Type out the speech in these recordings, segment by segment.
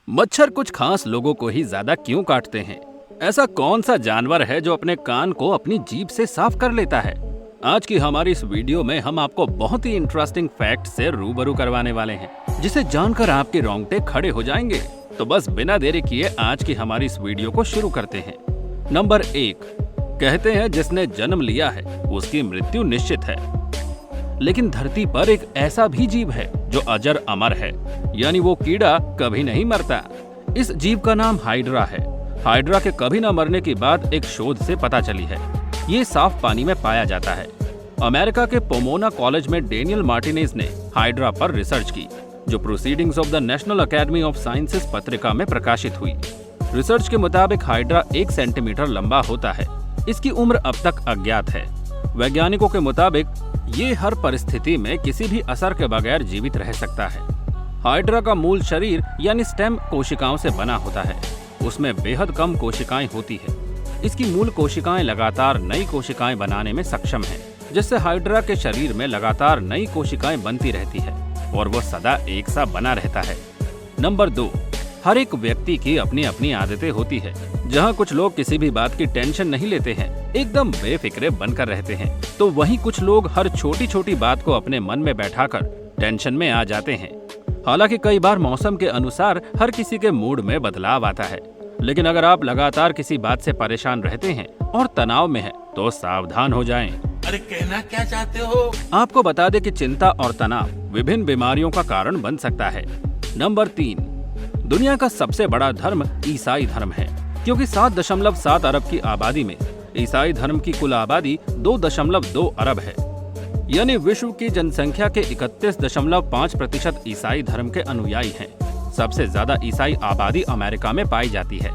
मच्छर कुछ खास लोगों को ही ज्यादा क्यों काटते हैं? ऐसा कौन सा जानवर है जो अपने कान को अपनी जीभ से साफ कर लेता है? आज की हमारी इस वीडियो में हम आपको बहुत ही इंटरेस्टिंग फैक्ट से रूबरू करवाने वाले हैं, जिसे जानकर आपके रोंगटे खड़े हो जाएंगे। तो बस बिना देरी किए आज की हमारी इस वीडियो को शुरू करते हैं। नंबर 1, कहते हैं जिसने जन्म लिया है उसकी मृत्यु निश्चित है। लेकिन धरती पर एक ऐसा भी जीव है जो अजर अमर है, यानी वो कीड़ा कभी नहीं मरता। इस जीव का नाम हाइड्रा है। हाइड्रा के कभी न मरने की बात एक शोध से पता चली है। ये साफ पानी में पाया जाता है। अमेरिका के पोमोना कॉलेज में डेनियल मार्टिनेज ने हाइड्रा पर रिसर्च की, जो proceedings of the national academy of sciences पत्रिका में प्रकाशित हुई। रिसर्च के मुताबिक हाइड्रा 1 सेंटीमीटर लंबा होता है। इसकी उम्र अब तक अज्ञात है। वैज्ञानिकों के मुताबिक ये हर परिस्थिति में किसी भी असर के बगैर जीवित रह सकता है। हाइड्रा का मूल शरीर यानी स्टेम कोशिकाओं से बना होता है। उसमें बेहद कम कोशिकाएं होती है। इसकी मूल कोशिकाएं लगातार नई कोशिकाएं बनाने में सक्षम हैं, जिससे हाइड्रा के शरीर में लगातार नई कोशिकाएं बनती रहती है और वो सदा एक सा बना रहता है। नंबर 2, हर एक व्यक्ति की अपनी अपनी आदतें होती है। जहाँ कुछ लोग किसी भी बात की टेंशन नहीं लेते हैं, एकदम बेफिक्रे बनकर रहते हैं, तो वहीं कुछ लोग हर छोटी छोटी बात को अपने मन में बैठाकर टेंशन में आ जाते हैं। हालांकि कई बार मौसम के अनुसार हर किसी के मूड में बदलाव आता है, लेकिन अगर आप लगातार किसी बात से परेशान रहते हैं और तनाव में हैं, तो सावधान हो जाएं। अरे कहना क्या चाहते हो? आपको बता दें कि चिंता और तनाव विभिन्न बीमारियों का कारण बन सकता है। नंबर 3, दुनिया का सबसे बड़ा धर्म ईसाई धर्म है, क्योंकि 7.7 अरब की आबादी में ईसाई धर्म की कुल आबादी 2.2 अरब है। यानी विश्व की जनसंख्या के 31.5% ईसाई धर्म के अनुयायी हैं। सबसे ज्यादा ईसाई आबादी अमेरिका में पाई जाती है।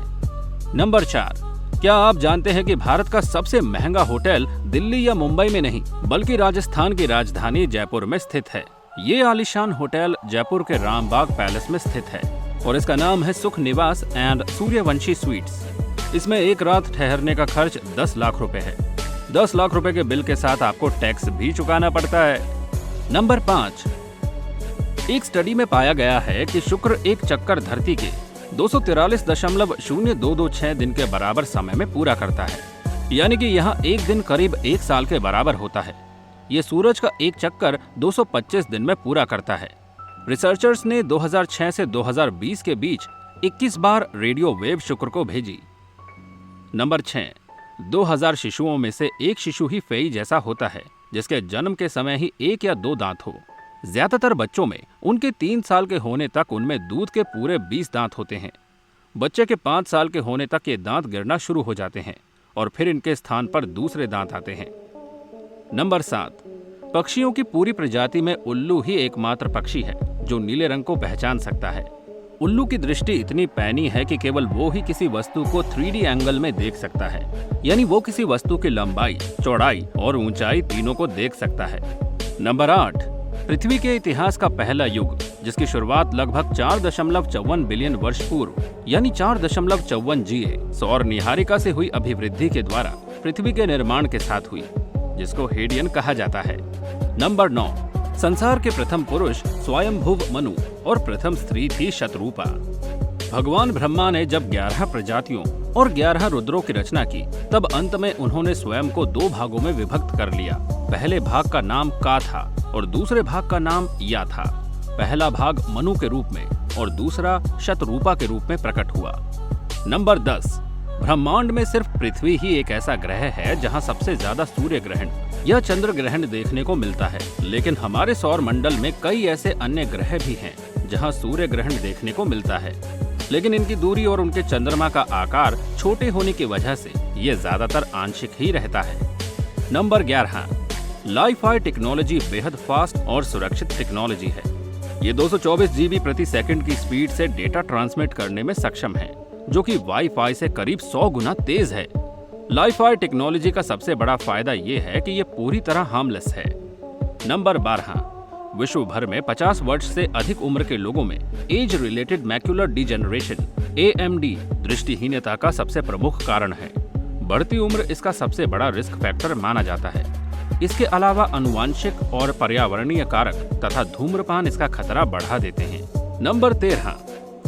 नंबर 4, क्या आप जानते हैं कि भारत का सबसे महंगा होटल दिल्ली या मुंबई में नहीं, बल्कि राजस्थान की राजधानी जयपुर में स्थित है। ये आलीशान होटल जयपुर के रामबाग पैलेस में स्थित है और इसका नाम है सुख निवास एंड सूर्यवंशी स्वीट्स। इसमें एक रात ठहरने का खर्च 10 लाख रुपए है। 10 लाख रुपए के बिल के साथ आपको टैक्स भी चुकाना पड़ता है। नंबर 5, एक स्टडी में पाया गया है कि शुक्र एक चक्कर धरती के 243.0226 दिन के बराबर समय में पूरा करता है। यानी कि यहाँ एक दिन करीब 1 साल के बराबर होता है। ये सूरज का एक चक्कर 225 दिन में पूरा करता है। रिसर्चर्स ने 2006 से 2020 के बीच 21 बार रेडियो वेव शुक्र को भेजी। नंबर 6, 2000 शिशुओं में से एक शिशु ही फेई जैसा होता है, जिसके जन्म के समय ही 1 या 2 दांत हो। ज्यादातर बच्चों में उनके 3 साल के होने तक उनमें दूध के पूरे 20 दांत होते हैं। बच्चे के 5 साल के होने तक ये दांत गिरना शुरू हो जाते हैं और फिर इनके स्थान पर दूसरे दांत आते हैं। नंबर 7, पक्षियों की पूरी प्रजाति में उल्लू ही एकमात्र पक्षी है जो नीले रंग को पहचान सकता है। उल्लू की दृष्टि इतनी पैनी है कि केवल वो ही किसी वस्तु को 3D एंगल में देख सकता है, यानी वो किसी वस्तु की लंबाई, चौड़ाई और ऊंचाई तीनों को देख सकता है। नंबर 8, पृथ्वी के इतिहास का पहला युग, जिसकी शुरुआत लगभग 4.54 बिलियन वर्ष पूर्व यानी 4.54 GA सौर निहारिका से हुई अभिवृद्धि के द्वारा पृथ्वी के निर्माण के साथ हुई, जिसको हेडियन कहा जाता है। नंबर 9, संसार के प्रथम पुरुष स्वयंभुव मनु और प्रथम स्त्री थी शतरूपा। भगवान ब्रह्मा ने जब 11 प्रजातियों और 11 रुद्रों की रचना की, तब अंत में उन्होंने स्वयं को 2 भागों में विभक्त कर लिया। पहले भाग का नाम का था और दूसरे भाग का नाम या था। पहला भाग मनु के रूप में और दूसरा शतरूपा के रूप में प्रकट हुआ। नंबर 10, ब्रह्मांड में सिर्फ पृथ्वी ही एक ऐसा ग्रह है जहां सबसे ज्यादा सूर्य ग्रहण या चंद्र ग्रहण देखने को मिलता है। लेकिन हमारे सौर मंडल में कई ऐसे अन्य ग्रह भी हैं जहां सूर्य ग्रहण देखने को मिलता है, लेकिन इनकी दूरी और उनके चंद्रमा का आकार छोटे होने की वजह से ये ज्यादातर आंशिक ही रहता है। नंबर 11, लाइफाई टेक्नोलॉजी बेहद फास्ट और सुरक्षित टेक्नोलॉजी है। ये 224 GB प्रति सेकंड की स्पीड से डेटा ट्रांसमिट करने में सक्षम है, जो कि वाईफाई से करीब 100 गुना तेज है। लाइफाई टेक्नोलॉजी का सबसे बड़ा फायदा ये है कि ये पूरी तरह हार्मलेस है। नंबर 12, विश्व भर में 50 वर्ष से अधिक उम्र के लोगों में age related macular degeneration AMD दृष्टिहीनता का सबसे प्रमुख कारण है। बढ़ती उम्र इसका सबसे बड़ा रिस्क फैक्टर माना जाता है। इसके अलावा अनुवांशिक और पर्यावरणीय कारक तथा धूम्रपान इसका खतरा बढ़ा देते हैं। नंबर 13,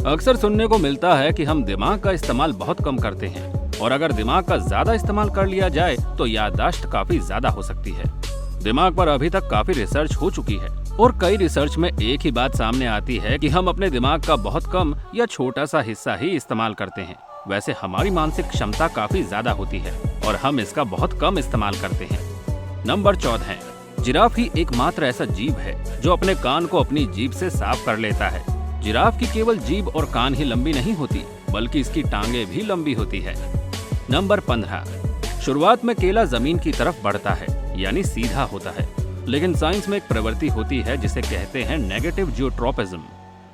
अक्सर सुनने को मिलता है कि हम दिमाग का इस्तेमाल बहुत कम करते हैं और अगर दिमाग का ज्यादा इस्तेमाल कर लिया जाए तो याददाश्त काफी ज्यादा हो सकती है। दिमाग पर अभी तक काफी रिसर्च हो चुकी है और कई रिसर्च में एक ही बात सामने आती है कि हम अपने दिमाग का बहुत कम या छोटा सा हिस्सा ही इस्तेमाल करते हैं। वैसे हमारी मानसिक क्षमता काफी ज्यादा होती है और हम इसका बहुत कम इस्तेमाल करते हैं। नंबर 14, जिराफ ही एकमात्र ऐसा जीव है जो अपने कान को अपनी जीभ से साफ कर लेता है। जिराफ की केवल जीभ और कान ही लंबी नहीं होती बल्कि इसकी टांगे भी लंबी होती है। नंबर 15, शुरुआत में केला जमीन की तरफ बढ़ता है यानी सीधा होता है, लेकिन साइंस में एक प्रवृत्ति होती है जिसे कहते हैं नेगेटिव जियोट्रॉपिज्म।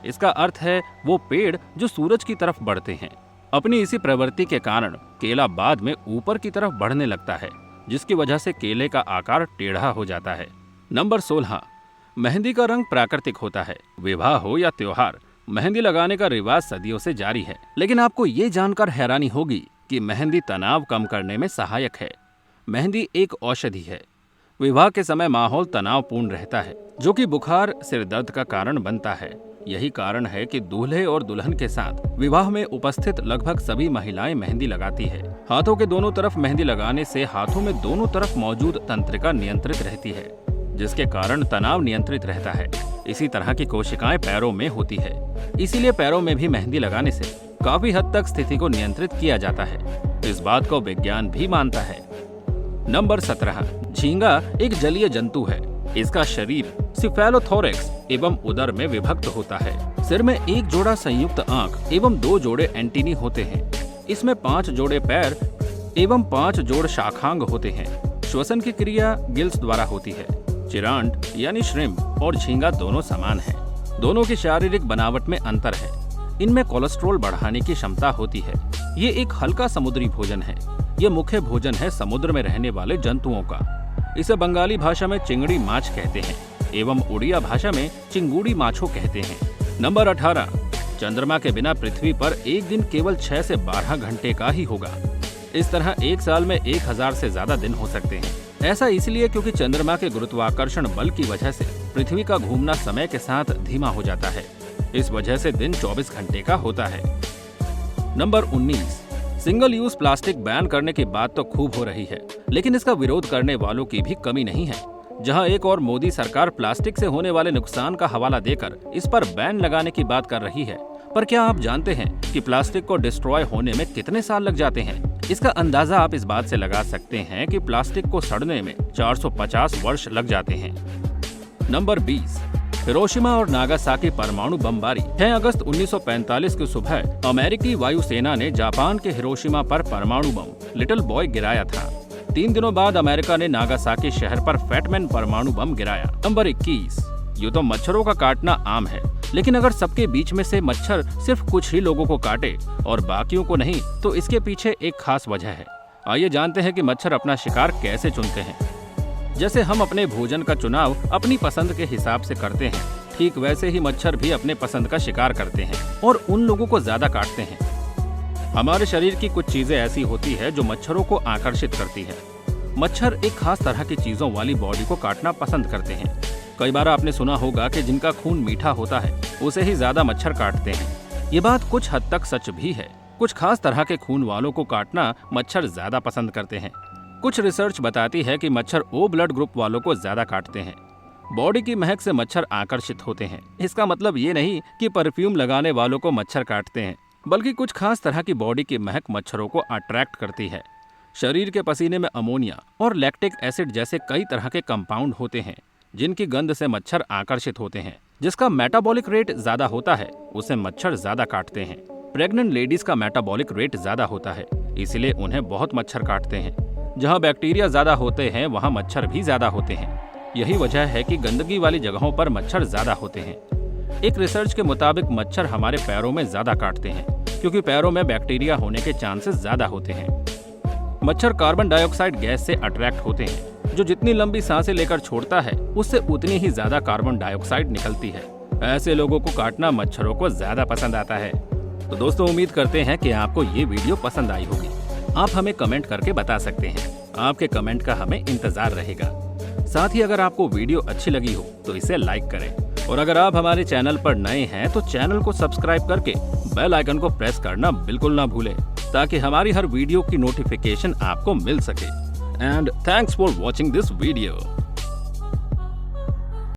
इसका अर्थ है वो पेड़ जो सूरज की तरफ बढ़ते हैं। अपनी इसी प्रवृत्ति के कारण केला बाद में ऊपर की तरफ बढ़ने लगता है, जिसकी वजह से केले का आकार टेढ़ा हो जाता है। नंबर 16, मेहंदी का रंग प्राकृतिक होता है। विवाह हो या त्योहार, मेहंदी लगाने का रिवाज सदियों से जारी है। लेकिन आपको ये जानकर हैरानी होगी कि मेहंदी तनाव कम करने में सहायक है। मेहंदी एक औषधि है। विवाह के समय माहौल तनावपूर्ण रहता है, जो कि बुखार, सिर दर्द का कारण बनता है। यही कारण है कि दूल्हे और दुल्हन के साथ विवाह में उपस्थित लगभग सभी महिलाएं मेहंदी लगाती है। हाथों के दोनों तरफ मेहंदी लगाने से हाथों में दोनों तरफ मौजूद तंत्रिका नियंत्रित रहती है, जिसके कारण तनाव नियंत्रित रहता है। इसी तरह की कोशिकाएं पैरों में होती है, इसीलिए पैरों में भी मेहंदी लगाने से काफी हद तक स्थिति को नियंत्रित किया जाता है। इस बात को विज्ञान भी मानता है। नंबर 17, झींगा एक जलीय जंतु है। इसका शरीर सिफेलोथोरैक्स एवं उदर में विभक्त होता है। सिर में एक जोड़ा संयुक्त आंख एवं 2 जोड़े एंटीनी होते हैं। इसमें 5 जोड़े पैर एवं 5 जोड़ शाखांग होते हैं। श्वसन की क्रिया गिल्स द्वारा होती है। चिरांड यानी श्रिम्प और झींगा दोनों समान हैं। दोनों की शारीरिक बनावट में अंतर है। इनमें कोलेस्ट्रॉल बढ़ाने की क्षमता होती है। ये एक हल्का समुद्री भोजन है। ये मुख्य भोजन है समुद्र में रहने वाले जंतुओं का। इसे बंगाली भाषा में चिंगड़ी माछ कहते हैं एवं उड़िया भाषा में चिंगुड़ी माछो कहते हैं। नंबर 18, चंद्रमा के बिना पृथ्वी पर एक दिन केवल 6 से 12 घंटे का ही होगा। इस तरह एक साल में 1000 से ज्यादा दिन हो सकते हैं। ऐसा इसलिए क्योंकि चंद्रमा के गुरुत्वाकर्षण बल की वजह से पृथ्वी का घूमना समय के साथ धीमा हो जाता है। इस वजह से दिन 24 घंटे का होता है। Number 19, single use plastic ban करने की बात तो खूब हो रही है, लेकिन इसका विरोध करने वालों की भी कमी नहीं है। जहां एक और मोदी सरकार प्लास्टिक से होने वाले नुकसान का हवाला देकर इस पर बैन लगाने की बात कर रही है, पर क्या आप जानते हैं कि प्लास्टिक को डिस्ट्रॉय होने में कितने साल लग जाते हैं? इसका अंदाजा आप इस बात से लगा सकते हैं कि प्लास्टिक को सड़ने में 450 वर्ष लग जाते हैं। नंबर 20, हिरोशिमा और नागासाकी परमाणु बमबारी। 6 अगस्त 1945 की सुबह अमेरिकी वायुसेना ने जापान के हिरोशिमा पर परमाणु बम लिटिल बॉय गिराया था। 3 दिनों बाद अमेरिका ने नागासाकी शहर पर फैटमैन परमाणु बम गिराया। नंबर 21, यूं तो मच्छरों का काटना आम है, लेकिन अगर सबके बीच में से मच्छर सिर्फ कुछ ही लोगों को काटे और बाकियों को नहीं, तो इसके पीछे एक खास वजह है। आइए जानते हैं कि मच्छर अपना शिकार कैसे चुनते हैं। जैसे हम अपने भोजन का चुनाव अपनी पसंद के हिसाब से करते हैं, ठीक वैसे ही मच्छर भी अपने पसंद का शिकार करते हैं और उन लोगों को ज्यादा काटते हैं। हमारे शरीर की कुछ चीजें ऐसी होती है जो मच्छरों को आकर्षित करती है। मच्छर एक खास तरह की चीजों वाली बॉडी को काटना पसंद करते हैं। कई बार आपने सुना होगा कि जिनका खून मीठा होता है उसे ही ज्यादा मच्छर काटते हैं। ये बात कुछ हद तक सच भी है। कुछ खास तरह के खून वालों को काटना मच्छर ज्यादा पसंद करते हैं। कुछ रिसर्च बताती है कि मच्छर ओ ब्लड ग्रुप वालों को ज्यादा काटते हैं। बॉडी की महक से मच्छर आकर्षित होते हैं। इसका मतलब ये नहीं कि परफ्यूम लगाने वालों को मच्छर काटते हैं, बल्कि कुछ खास तरह की बॉडी की महक मच्छरों को अट्रैक्ट करती है। शरीर के पसीने में अमोनिया और लैक्टिक एसिड जैसे कई तरह के कंपाउंड होते हैं, जिनकी गंध से मच्छर आकर्षित होते हैं। जिसका मेटाबॉलिक रेट ज्यादा होता है उसे मच्छर ज्यादा काटते हैं। प्रेग्नेंट लेडीज का मेटाबॉलिक रेट ज्यादा होता है, इसलिए उन्हें बहुत मच्छर काटते हैं। जहां बैक्टीरिया ज्यादा होते हैं वहां मच्छर भी ज्यादा होते हैं। यही वजह है कि गंदगी वाली जगहों पर मच्छर ज्यादा होते हैं। एक रिसर्च के मुताबिक मच्छर हमारे पैरों में ज्यादा काटते हैं, क्योंकि पैरों में बैक्टीरिया होने के चांसेस ज्यादा होते हैं। मच्छर कार्बन डाइऑक्साइड गैस से अट्रैक्ट होते हैं, जो जितनी लंबी सांसें लेकर छोड़ता है उससे उतनी ही ज्यादा कार्बन डाइऑक्साइड निकलती है। ऐसे लोगों को काटना मच्छरों को ज्यादा पसंद आता है। तो दोस्तों, उम्मीद करते हैं कि आपको ये वीडियो पसंद आई होगी। आप हमें कमेंट करके बता सकते हैं। आपके कमेंट का हमें इंतजार रहेगा। साथ ही अगर आपको वीडियो अच्छी लगी हो तो इसे लाइक करें और अगर आप हमारे चैनल पर नए हैं तो चैनल को सब्सक्राइब करके बेल आइकन को प्रेस करना बिल्कुल ना भूलें, ताकि हमारी हर वीडियो की नोटिफिकेशन आपको मिल सके। And thanks for watching this video.